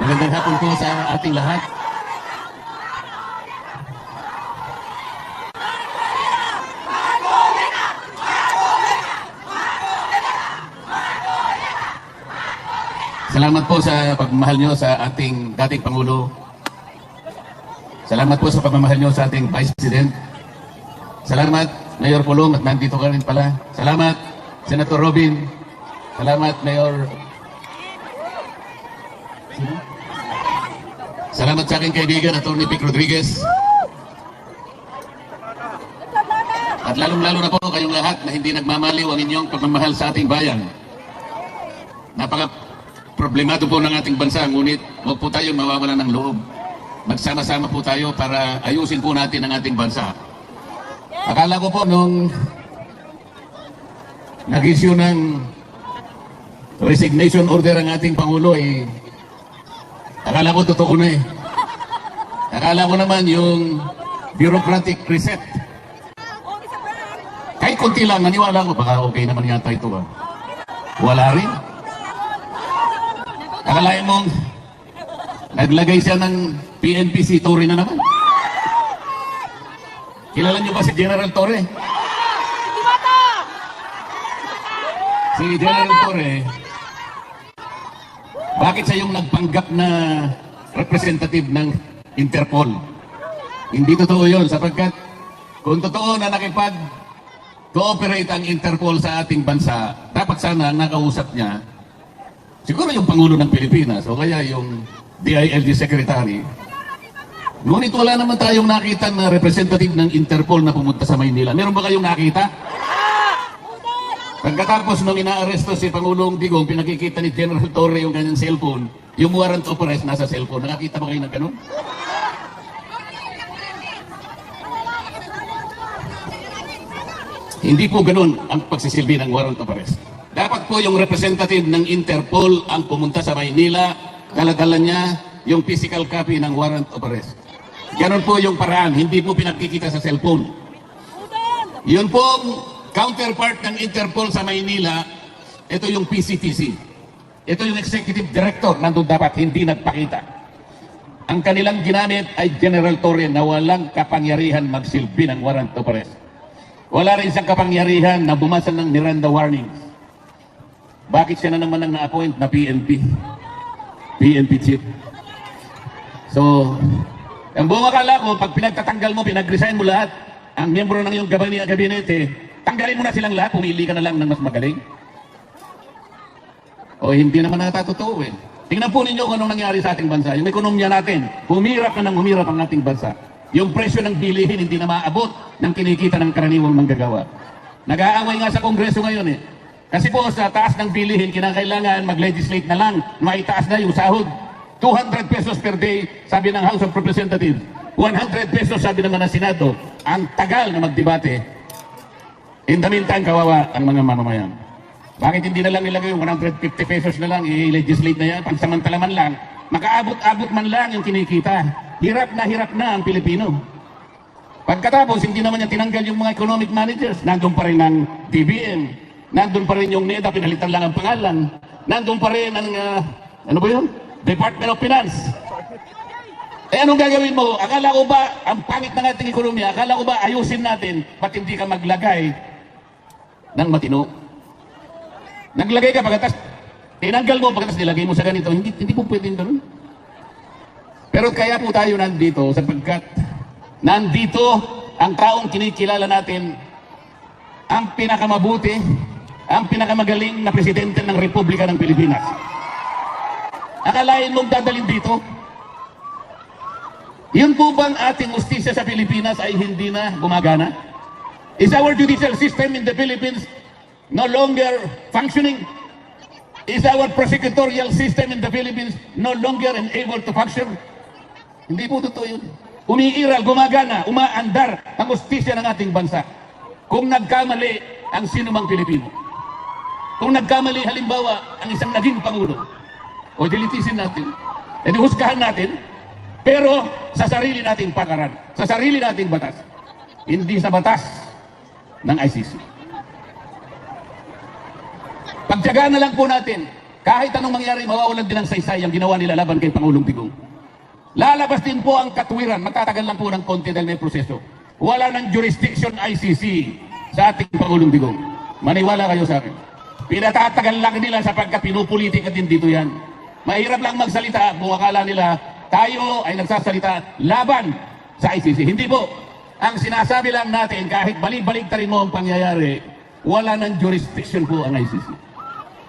Magandang hapon po sa ating lahat. Salamat po sa pagmamahal nyo sa ating dating Pangulo. Salamat po sa pagmamahal nyo sa ating Vice President. Salamat, Mayor Pulong, at nandito ka rin pala. Salamat, Senator Robin. Salamat, Mayor. Salamat sa aking kaibigan, Atty. Vic Rodriguez. At lalong-lalo na po kayong lahat na hindi nagmamaliw ang inyong pagmamahal sa ating bayan. Napaka-problemado po ng ating bansa, ngunit huwag po tayong mawawalan ng loob. Magsama-sama po tayo para ayusin po natin ang ating bansa. Akala ko po nung nag-issue ng resignation order ang ating Pangulo, akala ko totoo na eh. Akala ko naman yung bureaucratic reset. Kahit konti lang, naniwala ko, baka okay naman yata ito. Wala rin. Akalain mong naglagay siya ng PNPC Torre na naman. Kilala niyo ba si General Torre? Si General Torre, bakit siya yung nagpanggap na representative ng Interpol? Hindi totoo yun, sapagkat kung totoo na nakipag-cooperate ang Interpol sa ating bansa, dapat sana ang nakausap niya siguro yung Pangulo ng Pilipinas o kaya yung DILG Secretary. Ngunit wala naman tayong nakita na representative ng Interpol na pumunta sa Maynila. Meron ba kayong nakita? Pagkatapos nung inaaresto si Pangulong Digong, pinakikita ni General Torre yung kanyang cellphone, yung warrant of arrest nasa cellphone. Nakakita ba kayo ng ganun? Hindi po ganun ang pagsisilbi ng warrant of arrest. Dapat po yung representative ng Interpol ang pumunta sa Maynila, dala-dala niya yung physical copy ng warrant of arrest. Ganon po yung paraan, hindi po pinakikita sa cellphone. Yun pong counterpart ng Interpol sa Maynila, ito yung PCTC. Ito yung executive director, nandun dapat hindi nagpakita. Ang kanilang ginamit ay General Torre na walang kapangyarihan magsilbi ng warrant of arrest. Wala rin siyang kapangyarihan na bumasa ng Miranda warnings. Bakit siya na naman ang na-appoint na PNP chief? So, ang buong akala ko, pag pinagtatanggal mo, pinag-resign mo lahat, ang miyembro ng iyong gabinete, tanggalin mo na silang lahat, pumili ka na lang ng mas magaling. O hindi naman natatotoo eh. Tingnan po ninyo kung anong nangyari sa ating bansa. Yung ekonomiya natin, humirap na ng humirap ang ating bansa. Yung presyo ng bilihin hindi na maabot ng kinikita ng karaniwang manggagawa. Nag-aaway nga sa Kongreso ngayon eh. Kasi po sa taas ng bilihin, kinakailangan mag-legislate na lang, maitaas na yung sahod. 200 pesos per day, sabi ng House of Representatives. 100 pesos, sabi naman ng Senado. Ang tagal na magdebate. In the meantime, kawawa ang mga mamamayan. Bakit hindi na lang nilagay yung 150 pesos na lang, i-legislate na yan, pansamantala man lang, makaabot-abot man lang yung kinikita. Hirap na ang Pilipino. Pagkatapos, hindi naman niya tinanggal yung mga economic managers. Nandun pa rin ang DBM. Nandun pa rin yung NEDA, pinalitan lang ang pangalan. Nandun pa rin ang, ano ba yun? Department of Finance. Anong gagawin mo? Akala ko ba, ang pangit ng ating ekonomiya, akala ko ba ayusin natin, ba't hindi ka maglagay ng matino? Naglagay ka, pagkatas, tinanggal mo, pagkatas nilagay mo sa ganito. Hindi po pwedeng ganun. Pero kaya po tayo nandito, sapagkat nandito ang taong kinikilala natin, ang pinakamabuti, ang pinakamagaling na presidente ng Republika ng Pilipinas. Akalain mong dadalhin dito? Yun po bang ating justisya sa Pilipinas ay hindi na gumagana? Is our judicial system in the Philippines no longer functioning? Is our prosecutorial system in the Philippines no longer able to function? Hindi po totoo yun. Umiiral, gumagana, umaandar ang justisya ng ating bansa. Kung nagkamali ang sinumang Pilipino. Kung nagkamali halimbawa ang isang naging Pangulo, o dilitisin natin, husgahan natin, pero sa sarili nating patakaran, sa sarili nating batas, hindi sa batas ng ICC. Pagtiyagaan na lang po natin, Kahit anong mangyari, mawawalan din ng saysay ang ginawa nila laban kay Pangulong Digong. Lalabas din po ang katwiran, magtatagal lang po ng konti dahil may proseso. Wala ng jurisdiction ICC sa ating Pangulong Digong. Maniwala kayo sa akin. Pinatatagal lang nila sapagkat pinupolitika din dito yan. Mahirap lang magsalita kung akala nila tayo ay nagsasalita laban sa ICC. Hindi po. Ang sinasabi lang natin, kahit balik-balik rin mo ang pangyayari, wala ng jurisdiction po ang ICC.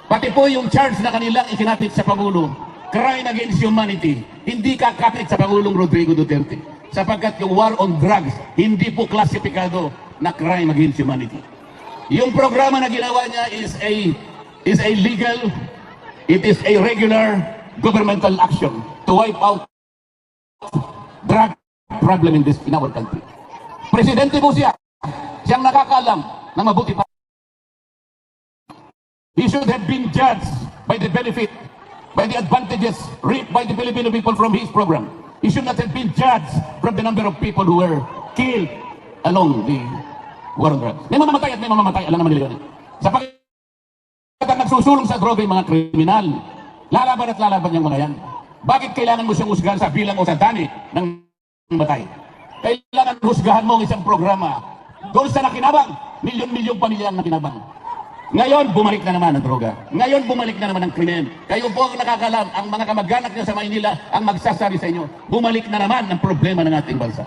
Pati po yung charge na kanilang ikinapit sa Pangulo, crime against humanity, hindi kakapit sa Pangulong Rodrigo Duterte. Sapagkat yung war on drugs, hindi po klasipikado na crime against humanity. Yung programa na ginawa niya is a legal, it is a regular governmental action to wipe out drug problem in our country. Presidente po siya, siyang nakakaalam ng mabuti pa. He should have been judged by the benefit, by the advantages reaped by the Filipino people from his program. He should not have been judged from the number of people who were killed along the war on drugs. May mamamatay at may mamamatay, alam naman nila yun. Sapagkat nagsusulong sa droga yung mga kriminal, lalaban at lalaban yung mga yan. Bakit kailangan mo siyang husgahan sa bilang o sa dani ng matay? Kailangan husgahan mo ang isang programa doon sa nakinabang, milyon-milyong pamilya ang nakinabang. Ngayon, bumalik na naman ang droga. Ngayon, bumalik na naman ang krimen. Kayo po ang nakakalam, ang mga kamag-anak niyo sa Maynila ang magsasabi sa inyo, bumalik na naman ang problema ng ating bansa.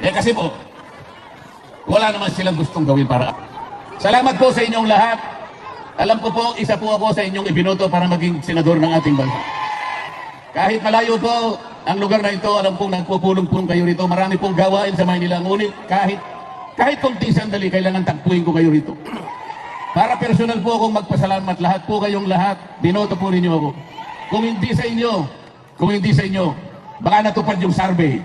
Kasi po, wala naman silang gustong gawin para. Salamat po sa inyong lahat. Alam ko po, isa po ako sa inyong ibinoto para maging senador ng ating bansa. Kahit malayo po ang lugar na ito, alam kong nagpupulong-pulong kayo rito. Marami pong gawain sa Maynila. Ngunit kahit konting sandali, kailangan tagpuin ko kayo rito. Para personal po akong magpasalamat. Lahat po kayong lahat, binoto po ninyo ako. Kung hindi sa inyo, baka natupad yung survey.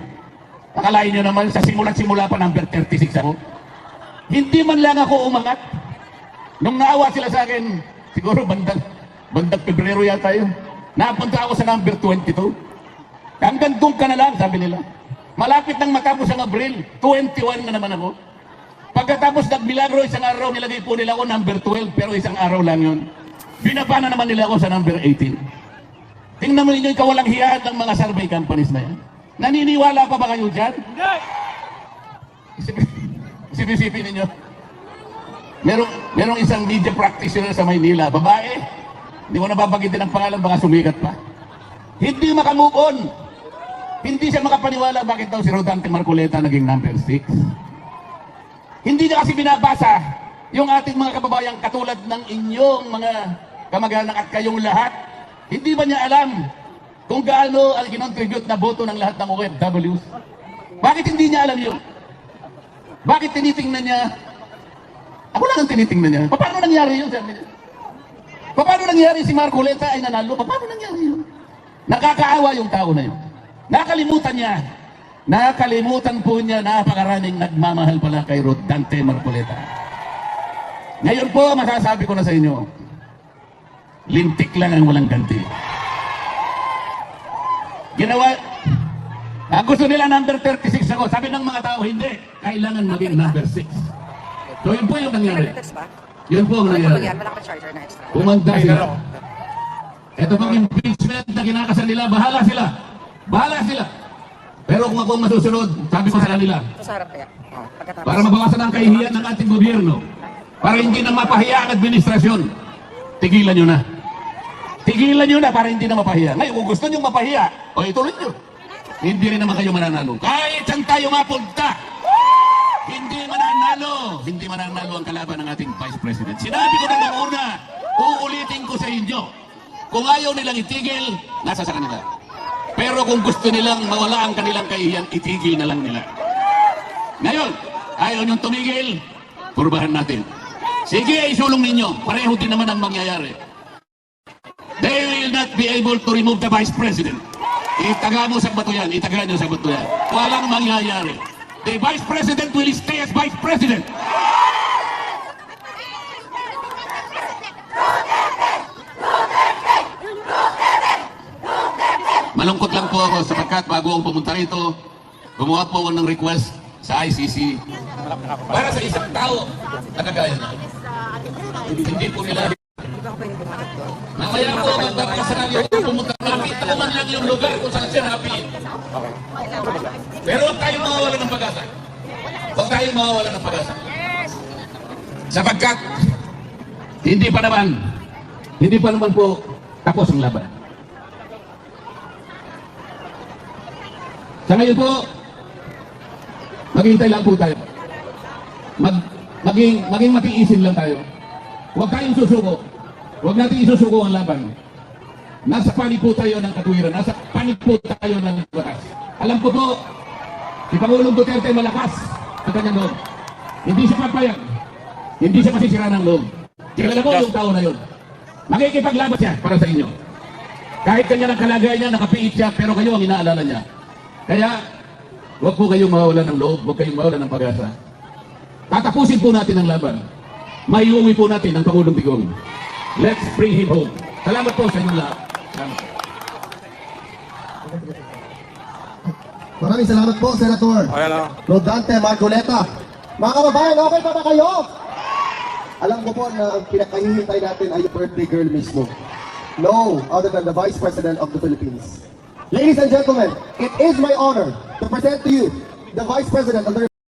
Akalain nyo naman, sa simula pa number 36 ako. Hindi man lang ako umangat. Nung naawa sila sa akin, siguro bandang Pebrero yata yun. Napunta ako sa number 22. Hanggang doon ka na lang, sabi nila. Malapit nang matapos ang Abril, 21 na naman ako. Pagkatapos nagmilagro, isang araw nilagay po nila ako number 12, pero isang araw lang yun. Binaba na naman nila ako sa number 18. Tingnan mo ninyo yung kawalang hiyaan ng mga survey companies na yan. Naniniwala pa ba kayo dyan? Isipin ninyo. Merong isang media practitioner sa Maynila, babae. Hindi mo nababagitin ang pangalan, baka sumikat pa. Hindi makamove on. Hindi siya makapaniwala bakit daw si Rodante Marcoleta naging number 6. Hindi niya kasi binabasa yung ating mga kababayang katulad ng inyong mga kamag-anak at kayong lahat. Hindi ba niya alam kung gaano ang kinontribute na boto ng lahat ng OFWs? Bakit hindi niya alam yun? Bakit tinitingnan niya? Ako lang ang tinitingnan niya. Paano nangyari yun? Paano nangyari si Marcoleta ay nanalo? Paano nangyari yun? Nakakaawa yung tao na yun. Nakalimutan po niya napakaraming nagmamahal pala kay Rodante Marcoleta. Ngayon po, masasabi ko na sa inyo, lintik lang ang walang ganti. Gusto nila number 36 ako. Sabi ng mga tao, hindi. Kailangan maging number 6. So yun po yung nangyari. Yun po ang nangyari. Pumanda sila. Ito pang impeachment na kinakasal nila, bahala sila. Bahala sila. Pero kung ako masusunod, sabi ko sa kanila, para mabawasan ang kahihiyan ng ating gobyerno, para hindi na mapahiya ang administrasyon, tigilan nyo na. Tigilan nyo na para hindi na mapahiya. Ngayon, kung gusto nyo mapahiya, o ituloy nyo. Hindi rin naman kayo mananalo. Kahit saan tayo mapunta, hindi mananalo ang kalaban ng ating Vice President. Sinabi ko na noong una, uulitin ko sa inyo, kung ayaw nilang itigil, nasa sa kanila. Pero kung gusto nilang mawala ang kanilang kahihiyan, itigil na lang nila. Ngayon, ayaw niyong tumigil, purbahan natin. Sige, isulong ninyo. Pareho din naman ang mangyayari. They will not be able to remove the Vice President. Itaga mo sa bato yan. Itaga nyo sa bato yan. Walang mangyayari. The Vice President will stay as Vice President. Malungkot lang po ako sapagkat bago akong pumunta rito, gumawa po ako ng request sa ICC para sa isang tao na kagaya na. Hindi po nila Mamaya po, magpapakasakali ako pumunta na. Makita ko man lang yung lugar kung saan siya napiin. Pero huwag tayong mawawala ng pag-asa. Huwag tayong mawawala ng pag-asa. Sapagkat, hindi pa naman po tapos ang laban. Sa ngayon po, maghihintay lang po tayo. Maging matiisin lang tayo. Huwag tayong susuko. Huwag natin isusuko ang laban. Nasa panig po tayo ng katuwiran. Nasa panig po tayo ng batas. Alam ko po, si Pangulong Duterte malakas ang kanyang loob. Hindi siya papayag. Hindi siya masisira ng loob. Kilala mo yung tao na yun. Makikipaglaban siya para sa inyo. Kahit kanya ng kalagayan niya, nakapiit siya, pero kayo ang inaalala niya. Kaya, huwag po kayong mawawalan ng loob, huwag kayong mawawalan ng pag-asa. Tatapusin po natin ang laban. Maiuwi po natin ang Pangulong Digong. Let's bring him home. Salamat po sa inyong lahat. Salamat. Maraming salamat po, Senator Rodante Marcoleta. Mga kababayan, okay pa ba kayo? Alam ko po na ang pinakahihintay natin ay yung birthday girl mismo. No other than the Vice President of the Philippines. Ladies and gentlemen, it is my honor to present to you the Vice President of the